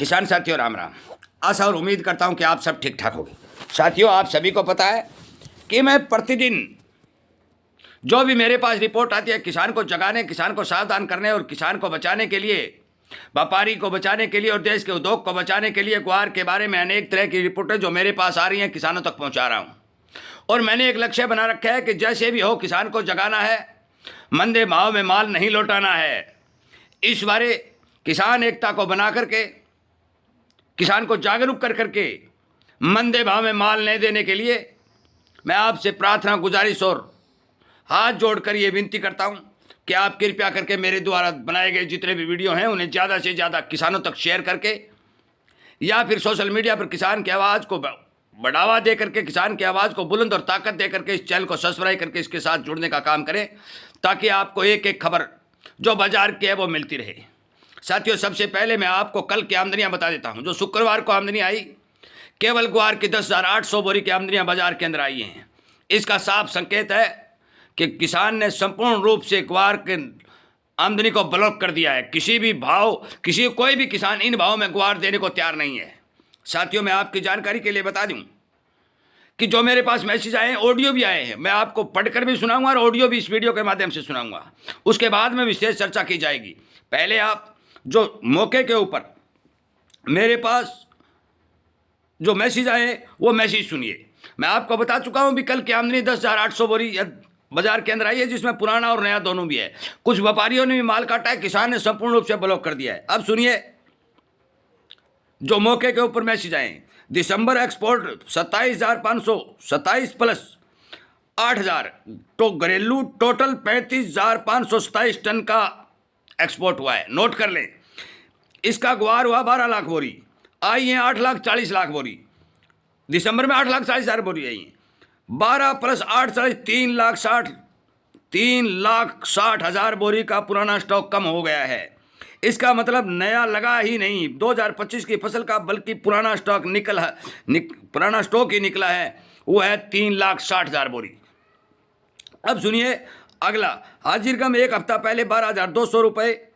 किसान साथियों राम राम। आशा और उम्मीद करता हूं कि आप सब ठीक ठाक होंगे। साथियों, आप सभी को पता है कि मैं प्रतिदिन जो भी मेरे पास रिपोर्ट आती है किसान को जगाने, किसान को सावधान करने और किसान को बचाने के लिए, व्यापारी को बचाने के लिए और देश के उद्योग को बचाने के लिए ग्वार के बारे में अनेक तरह की रिपोर्टें जो मेरे पास आ रही हैं किसानों तक पहुंचा रहा हूं। और मैंने एक लक्ष्य बना रखा है कि जैसे भी हो किसान को जगाना है, मंदे भाव में माल नहीं लौटाना है। इस बारे किसान एकता को बना करके, किसान को जागरूक कर करके मंदे भाव में माल नहीं देने के लिए मैं आपसे प्रार्थना, गुजारिश और हाथ जोड़कर ये विनती करता हूं कि आप कृपया करके मेरे द्वारा बनाए गए जितने भी वीडियो हैं उन्हें ज़्यादा से ज़्यादा किसानों तक शेयर करके या फिर सोशल मीडिया पर किसान की आवाज़ को बढ़ावा दे करके, किसान की आवाज़ को बुलंद और ताकत दे करके इस चैनल को सब्सक्राइब करके इसके साथ जुड़ने का काम करें, ताकि आपको एक एक खबर जो बाजार की है वो मिलती रहे। साथियों, सबसे पहले मैं आपको कल की आमदनियां बता देता हूं। जो शुक्रवार को आमदनी आई, केवल ग्वार की 10,800 बोरी की आमदनियां बाजार के अंदर आई हैं। इसका साफ संकेत है कि किसान ने संपूर्ण रूप से ग्वार के आमदनी को ब्लॉक कर दिया है। किसी भी भाव, कोई भी किसान इन भाव में ग्वार देने को तैयार नहीं है। साथियों, मैं आपकी जानकारी के लिए बता दूं कि जो मेरे पास मैसेज आए हैं, ऑडियो भी आए हैं, मैं आपको पढ़कर भी सुनाऊंगा और ऑडियो भी इस वीडियो के माध्यम से सुनाऊंगा। उसके बाद में विशेष चर्चा की जाएगी। पहले आप जो मौके के ऊपर मेरे पास जो मैसेज आए वो मैसेज सुनिए। मैं आपको बता चुका हूं भी कल की आमदनी 10,800 बोरी बाजार के अंदर आई है, जिसमें पुराना और नया दोनों भी है। कुछ व्यापारियों ने भी माल काटा है, किसान ने संपूर्ण रूप से ब्लॉक कर दिया है। अब सुनिए जो मौके के ऊपर मैसेज आए। दिसंबर एक्सपोर्ट 27,500, 27 प्लस 8,000, तो घरेलू टोटल 35,527 टन का एक्सपोर्ट हुआ है। नोट कर लें। इसका ग्वार हुआ 12 लाख बोरी, आई है 8,40,00,000 बोरी। दिसंबर में 8,40,000 बोरी आई है। 12 प्लस 8 3,60,000 बोरी का पुराना स्टॉक कम हो गया है। इसका मतलब नया लगा ही नहीं 2025 की फसल का, बल्कि पुराना स्टॉक पुराना स्टॉक ही निकला है, वो है 3,60,000 बोरी। अब सुनिए अगला। हाजिरगम एक हफ्ता पहले 12,200 रुपये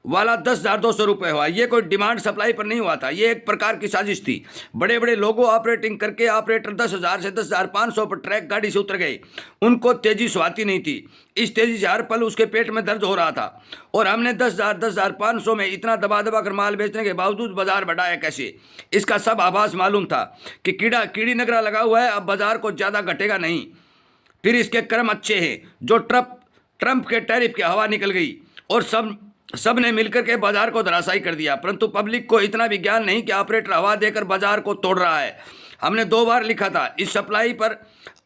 वाला 10,200 रुपये हुआ। ये कोई डिमांड सप्लाई पर नहीं हुआ था, ये एक प्रकार की साजिश थी। बड़े बड़े लोगों ऑपरेटिंग करके ऑपरेटर 10,000 से 10,500 पर ट्रैक गाड़ी से उतर गए। उनको तेजी सुहाती नहीं थी। इस तेजी से हर पल उसके पेट में दर्द हो रहा था। और हमने 10,000, 10,500 में इतना दबा दबा कर माल बेचने के बावजूद बाजार बढ़ाया कैसे? इसका सब आभास मालूम था कि कीड़ी नगरा लगा हुआ है, अब बाजार को ज़्यादा घटेगा नहीं। फिर इसके कर्म अच्छे हैं जो ट्रंप के टैरिफ की हवा निकल गई और सब ने मिलकर के बाजार को धराशायी कर दिया। परंतु पब्लिक को इतना भी ज्ञान नहीं कि ऑपरेटर हवा देकर बाजार को तोड़ रहा है। हमने 2 बार लिखा था इस सप्लाई पर,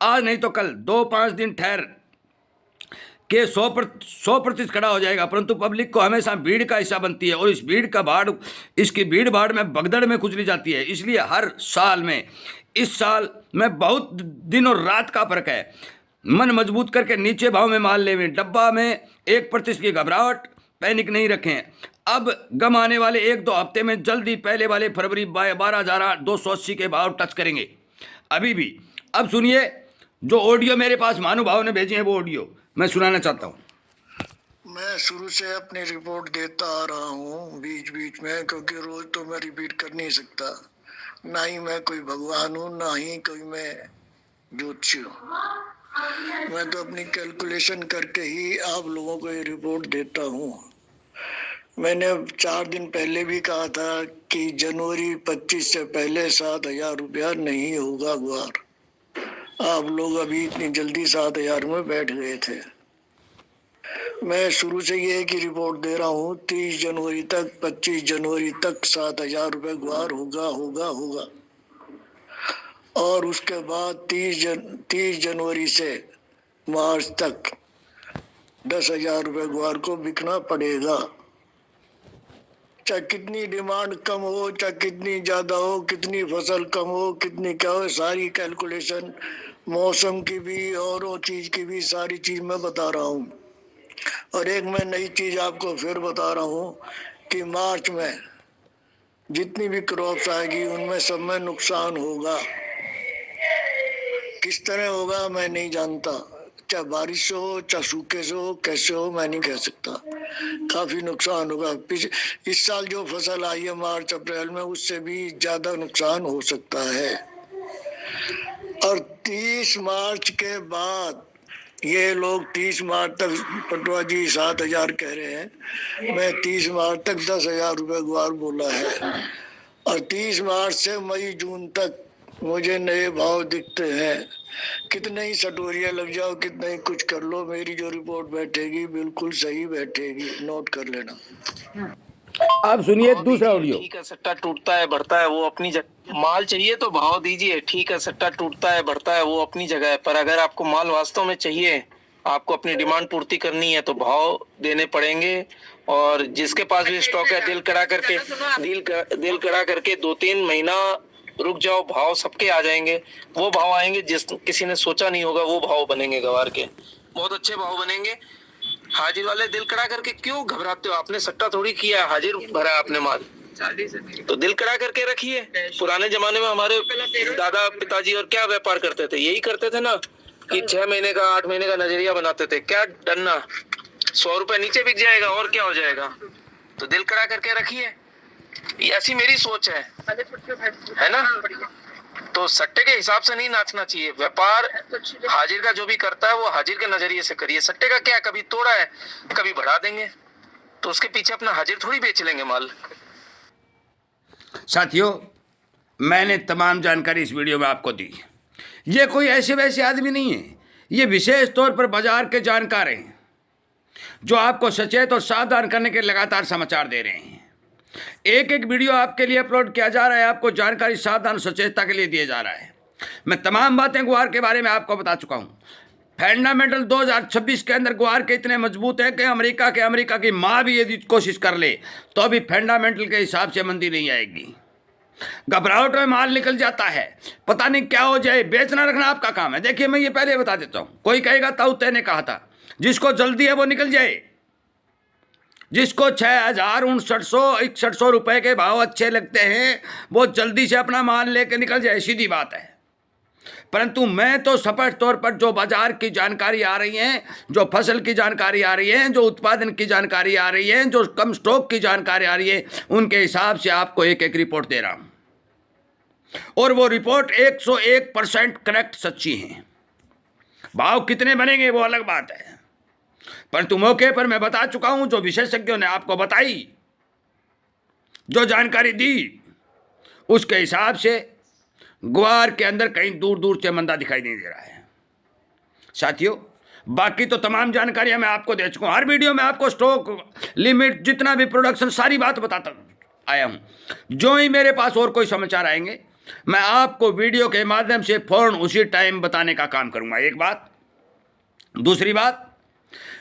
आज नहीं तो कल 2-5 दिन ठहर के 100% खड़ा हो जाएगा। परंतु पब्लिक को हमेशा भीड़ का हिस्सा बनती है और इसकी भीड़ भाड़ में भगदड़ में कुचली जाती है। इसलिए हर साल में, इस साल में बहुत दिन और रात का फर्क है। मन मजबूत करके नीचे भाव में माल लेवें। डब्बा में 1% की घबराहट, पैनिक नहीं रखें। अब गम आने वाले 1-2 हफ्ते में जल्दी पहले वाले फरवरी 12,280 के भाव टच करेंगे अभी भी। अब सुनिए जो ऑडियो मेरे पास महानुभाव ने भेजे हैं, वो ऑडियो मैं सुनाना चाहता हूँ। मैं शुरू से अपनी रिपोर्ट देता आ रहा हूँ बीच बीच में, क्योंकि रोज तो मैं रिपीट कर नहीं सकता। ना ही मैं कोई भगवान हूँ, ना ही कोई मैं ज्योतिषी हूँ। मैं तो अपनी कैलकुलेशन करके ही आप लोगों को ये रिपोर्ट देता हूँ। मैंने 4 दिन पहले भी कहा था कि जनवरी 25 से पहले 7,000 रुपया नहीं होगा ग्वार। आप लोग अभी इतनी जल्दी 7,000 में बैठ गए थे। मैं शुरू से ये की रिपोर्ट दे रहा हूँ 30 जनवरी तक, 25 जनवरी तक 7,000 रुपये ग्वार होगा। और उसके बाद 30 जनवरी से मार्च तक 10,000 रुपये ग्वार को बिकना पड़ेगा। चाहे कितनी डिमांड कम हो, चाहे कितनी ज्यादा हो, कितनी फसल कम हो, कितनी क्या हो, सारी कैलकुलेशन मौसम की भी और वो चीज की भी, सारी चीज मैं बता रहा हूँ। और एक मैं नई चीज आपको फिर बता रहा हूँ कि मार्च में जितनी भी क्रॉप्स आएगी उनमें सब में नुकसान होगा। किस तरह होगा मैं नहीं जानता, चाहे बारिश हो, चाहे सूखे से हो, कैसे हो मैं नहीं कह सकता। काफी नुकसान होगा। इस साल जो फसल आई है मार्च अप्रैल में, उससे भी ज्यादा नुकसान हो सकता है। और 30 मार्च के बाद ये लोग 30 मार्च तक, पटवा जी 7,000 कह रहे हैं, मैं 30 मार्च तक 10,000 रुपए गुआर बोला है। और 30 मार्च से मई जून तक मुझे नए भाव दिखते हैं। कितने ही सटोरिया लग जाओ, कितने ही कुछ कर लो, मेरी जो रिपोर्ट बैठेगी बिल्कुल सही बैठेगी, नोट कर लेना। अब सुनिए भाव दूसरा दीजिए, ऑडियो। ठीक है, सट्टा टूटता है बढ़ता है वो अपनी जगह। माल चाहिए तो भाव दीजिए, ठीक है, सट्टा टूटता है बढ़ता है वो अपनी जगह है। पर अगर आपको माल वास्तव में चाहिए, आपको अपनी डिमांड पूर्ति करनी है, तो भाव देने पड़ेंगे। और जिसके पास भी स्टॉक है, दिल कड़ा करके 2-3 महीना रुक जाओ, भाव सबके आ जाएंगे। वो भाव आएंगे जिस किसी ने सोचा नहीं होगा, वो भाव बनेंगे गवार के, बहुत अच्छे भाव बनेंगे। हाजिर वाले दिल कड़ा करके क्यों घबराते हो? आपने सट्टा थोड़ी किया, हाजिर भरा आपने माल, तो दिल कड़ा करके रखिए। पुराने जमाने में हमारे दादा पिताजी और क्या व्यापार करते थे, यही करते थे ना कि 6 महीने का 8 महीने का नजरिया बनाते थे। क्या डरना, 100 रुपए नीचे बिक जाएगा और क्या हो जाएगा, तो दिल कड़ा करके रखिए। ऐसी मेरी सोच है ना। तो सट्टे के हिसाब से नहीं नाचना चाहिए। व्यापार हाजिर का जो भी करता है वो हाजिर के नजरिए से करिए। सट्टे का क्या, कभी तोड़ा है कभी बढ़ा देंगे, तो उसके पीछे अपना हाजिर थोड़ी बेच लेंगे माल। साथियों, मैंने तमाम जानकारी इस वीडियो में आपको दी। ये कोई ऐसे वैसे आदमी नहीं है, ये विशेष तौर पर बाजार के जानकार हैं जो आपको सचेत और सावधान करने के लगातार समाचार दे रहे हैं। एक एक वीडियो आपके लिए अपलोड किया जा रहा है, आपको जानकारी सावधान सचेतता के लिए दिया जा रहा है। मैं तमाम बातें गुआर के बारे में आपको बता चुका हूँ। फंडामेंटल 2026 के अंदर गुआर के इतने मजबूत है कि अमेरिका की माँ भी यदि कोशिश कर ले तो अभी फंडामेंटल के हिसाब से मंदी नहीं आएगी। घबराहट में माल निकल जाता है, पता नहीं क्या हो जाए, बेचना रखना आपका काम है। देखिए, मैं ये पहले बता देता हूँ, कोई कहेगा ताऊते ने कहा था, जिसको जल्दी है वो निकल जाए। जिसको 6,000, 6,900, 6,100 रुपए के भाव अच्छे लगते हैं, वो जल्दी से अपना माल लेके निकल जाए, सीधी बात है। परंतु मैं तो स्पष्ट तौर पर जो बाजार की जानकारी आ रही है, जो फसल की जानकारी आ रही है, जो उत्पादन की जानकारी आ रही है, जो कम स्टॉक की जानकारी आ रही है, उनके हिसाब से आपको एक एक रिपोर्ट दे रहा हूं। और वो रिपोर्ट 101% करेक्ट सच्ची है। भाव कितने बनेंगे वो अलग बात है, परंतु मौके पर मैं बता चुका हूं, जो विशेषज्ञों ने आपको बताई, जो जानकारी दी, उसके हिसाब से गुआर के अंदर कहीं दूर दूर से मंदा दिखाई नहीं दे रहा है। साथियों, बाकी तो तमाम जानकारियां मैं आपको दे चुका हूं। हर वीडियो में आपको स्टॉक लिमिट, जितना भी प्रोडक्शन, सारी बात बताता आया हूं। जो ही मेरे पास और कोई समाचार आएंगे, मैं आपको वीडियो के माध्यम से फौरन उसी टाइम बताने का काम करूंगा। एक बात। दूसरी बात,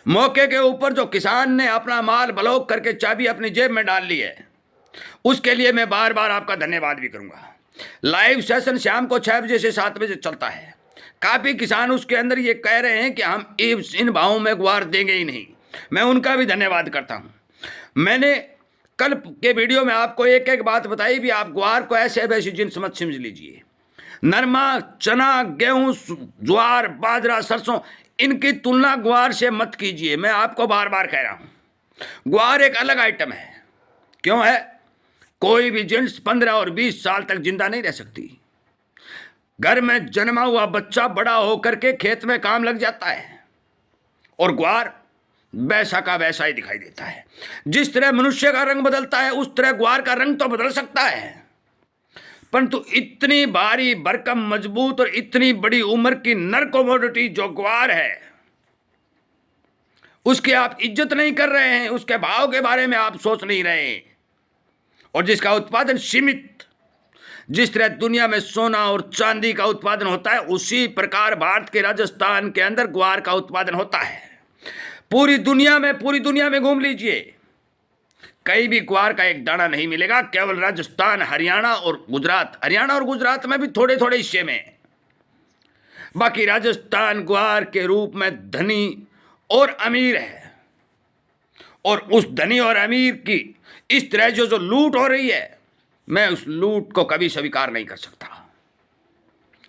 मौके के ऊपर जो किसान ने अपना माल ब्लॉक करके चाबी अपनी जेब में डाल ली है, उसके लिए मैं बार बार आपका धन्यवाद भी करूंगा। लाइव सेशन शाम को 6 बजे से 7 बजे चलता है। काफ़ी किसान उसके अंदर ये कह रहे हैं कि हम इन भावों में गुआर देंगे ही नहीं। मैं उनका भी धन्यवाद करता हूं। मैंने कल के वीडियो में आपको एक एक बात बताई भी, आप गुआर को ऐसे वैसी जिन्स मत समझ लीजिए। नरमा, चना, गेहूं, ज्वार, बाजरा, सरसों, इनकी तुलना गुआर से मत कीजिए। मैं आपको बार बार कह रहा हूं, गुआर एक अलग आइटम है। क्यों है? कोई भी जिन्स 15 और 20 साल तक जिंदा नहीं रह सकती। घर में जन्मा हुआ बच्चा बड़ा होकर के खेत में काम लग जाता है, और ग्वार वैसा का वैसा ही दिखाई देता है। जिस तरह मनुष्य का रंग बदलता है, उस तरह ग्वार का रंग तो बदल सकता है, परंतु इतनी भारी भरकम मजबूत और इतनी बड़ी उम्र की नर कमोडिटी जो ग्वार है, उसकी आप इज्जत नहीं कर रहे हैं, उसके भाव के बारे में आप सोच नहीं रहे हैं। और जिसका उत्पादन सीमित, जिस तरह दुनिया में सोना और चांदी का उत्पादन होता है, उसी प्रकार भारत के राजस्थान के अंदर ग्वार का उत्पादन होता है। पूरी दुनिया में घूम लीजिए, कहीं भी ग्वार का एक दाना नहीं मिलेगा। केवल राजस्थान, हरियाणा और गुजरात में भी थोड़े थोड़े हिस्से में। बाकी राजस्थान ग्वार के रूप में धनी और अमीर है, और उस धनी और अमीर की इस तरह जो लूट हो रही है, मैं उस लूट को कभी स्वीकार नहीं कर सकता।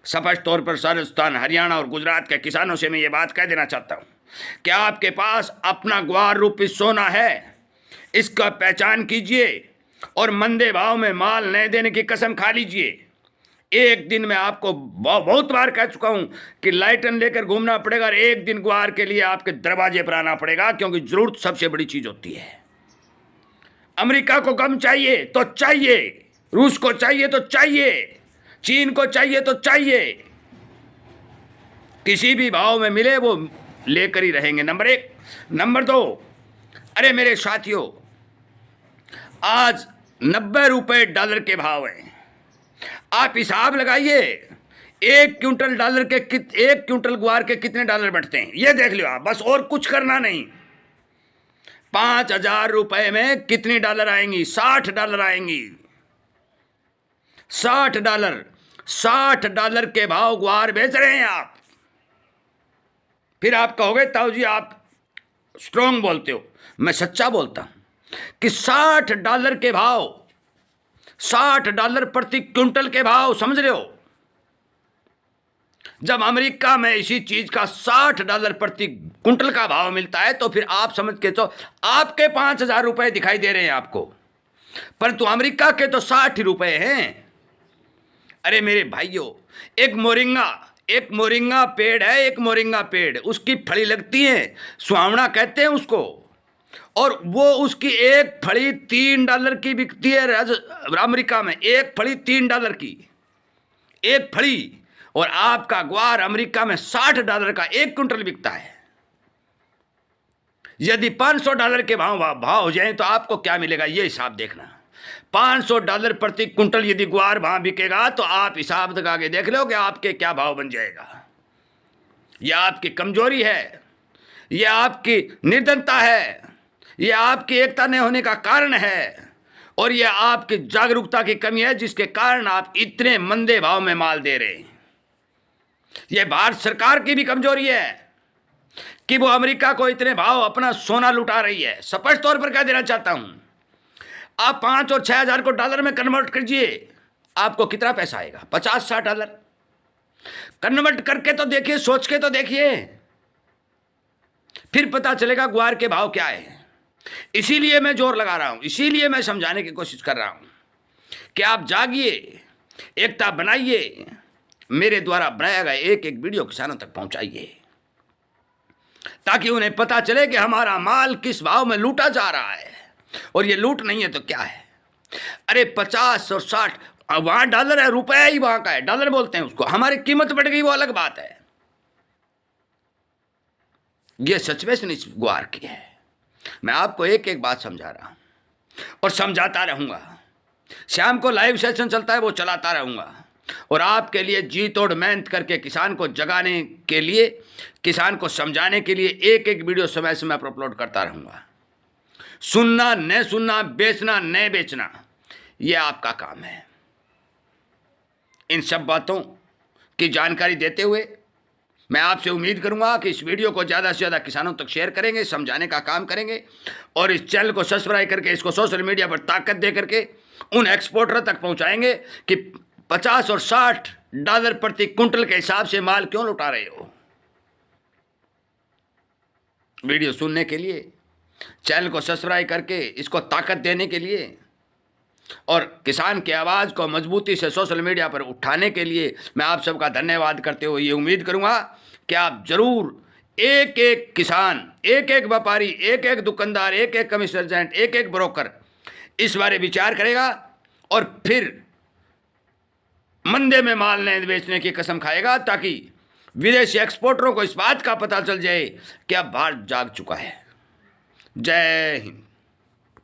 स्पष्ट तौर पर राजस्थान, हरियाणा और गुजरात के किसानों से मैं ये बात कह देना चाहता हूँ कि आपके पास अपना ग्वार रूपी सोना है, इसका पहचान कीजिए और मंदे भाव में माल नहीं देने की कसम खा लीजिए। एक दिन में आपको बहुत बार कह चुका हूं कि लाइटन लेकर घूमना पड़ेगा और एक दिन ग्वार के लिए आपके दरवाजे पर आना पड़ेगा, क्योंकि जरूरत सबसे बड़ी चीज होती है। अमेरिका को गम चाहिए तो चाहिए, रूस को चाहिए तो चाहिए, चीन को चाहिए तो चाहिए, किसी भी भाव में मिले वो लेकर ही रहेंगे। नंबर 1। नंबर 2, अरे मेरे साथियों, आज 90 रुपए डॉलर के भाव हैं। आप हिसाब लगाइए, 1 क्विंटल ग्वार के कितने डॉलर बढ़ते हैं, ये देख लो आप, बस और कुछ करना नहीं। 5,000 रुपए में कितनी डॉलर आएंगी? 60 डॉलर आएंगी। 60 डॉलर के भाव ग्वार बेच रहे हैं आप। फिर आप कहोगे ताऊ जी आप स्ट्रॉन्ग बोलते हो, मैं सच्चा बोलता हूं कि 60 डॉलर के भाव, 60 डॉलर प्रति क्विंटल के भाव, समझ रहे हो? जब अमेरिका में इसी चीज का 60 डॉलर प्रति क्विंटल का भाव मिलता है तो फिर आप समझ के तो आपके 5,000 रुपए दिखाई दे रहे हैं आपको, परंतु अमेरिका के तो 60 रुपए हैं। अरे मेरे भाइयों, एक मोरिंगा पेड़ है, एक मोरिंगा पेड़, उसकी फली लगती है, सुहावना कहते हैं उसको, और वो उसकी एक फली $3 की बिकती है अमेरिका में। एक फली $3 की, एक फली। और आपका ग्वार अमेरिका में $60 का 1 क्विंटल बिकता है। यदि $500 के भाव हो जाए तो आपको क्या मिलेगा, ये हिसाब देखना। $500 प्रति क्विंटल यदि ग्वार वहां बिकेगा तो आप हिसाब लगा के देख लो कि आपके क्या भाव बन जाएगा। यह आपकी कमजोरी है, यह आपकी निर्धनता है, यह आपकी एकता न होने का कारण है, और यह आपकी जागरूकता की कमी है जिसके कारण आप इतने मंदे भाव में माल दे रहे हैं। यह भारत सरकार की भी कमजोरी है कि वो अमेरिका को इतने भाव अपना सोना लुटा रही है। स्पष्ट तौर पर कह देना चाहता हूं, आप 5 और 6,000 को डॉलर में कन्वर्ट कीजिए, आपको कितना पैसा आएगा? $50-60। कन्वर्ट करके तो देखिए, सोच के तो देखिए, फिर पता चलेगा ग्वार के भाव क्या है। इसीलिए मैं जोर लगा रहा हूं, इसीलिए मैं समझाने की कोशिश कर रहा हूं कि आप जागिए, एकता बनाइए, मेरे द्वारा बनाया गया एक वीडियो किसानों तक पहुंचाइए, ताकि उन्हें पता चले कि हमारा माल किस भाव में लूटा जा रहा है। और ये लूट नहीं है तो क्या है? अरे 50 और 60, वहां डॉलर है, रुपया ही वहां का है, डॉलर बोलते हैं उसको। हमारी कीमत बढ़ गई वो अलग बात है। ये सचवेशन इस ग्वार की है। मैं आपको एक बात समझा रहा हूं और समझाता रहूंगा। शाम को लाइव सेशन चलता है, वो चलाता रहूंगा, और आपके लिए जी तोड़ मेहनत करके किसान को जगाने के लिए, किसान को समझाने के लिए एक वीडियो समय समय पर अपलोड करता रहूंगा। सुनना न सुनना, बेचना न बेचना, यह आपका काम है। इन सब बातों की जानकारी देते हुए मैं आपसे उम्मीद करूंगा कि इस वीडियो को ज़्यादा से ज़्यादा किसानों तक शेयर करेंगे, समझाने का काम करेंगे, और इस चैनल को सब्सक्राइब करके इसको सोशल मीडिया पर ताकत दे करके उन एक्सपोर्टर तक पहुंचाएंगे कि 50 और 60 डॉलर प्रति क्विंटल के हिसाब से माल क्यों लुटा रहे हो। वीडियो सुनने के लिए, चैनल को सब्सक्राइब करके इसको ताकत देने के लिए, और किसान की आवाज़ को मजबूती से सोशल मीडिया पर उठाने के लिए मैं आप सबका धन्यवाद करते हुए ये उम्मीद करूंगा कि आप जरूर एक किसान, एक व्यापारी, एक दुकानदार, एक कमीशन एजेंट, एक ब्रोकर इस बारे विचार करेगा और फिर मंदे में माल नहीं बेचने की कसम खाएगा, ताकि विदेशी एक्सपोर्टरों को इस बात का पता चल जाए कि अब भारत जाग चुका है। जय हिंद।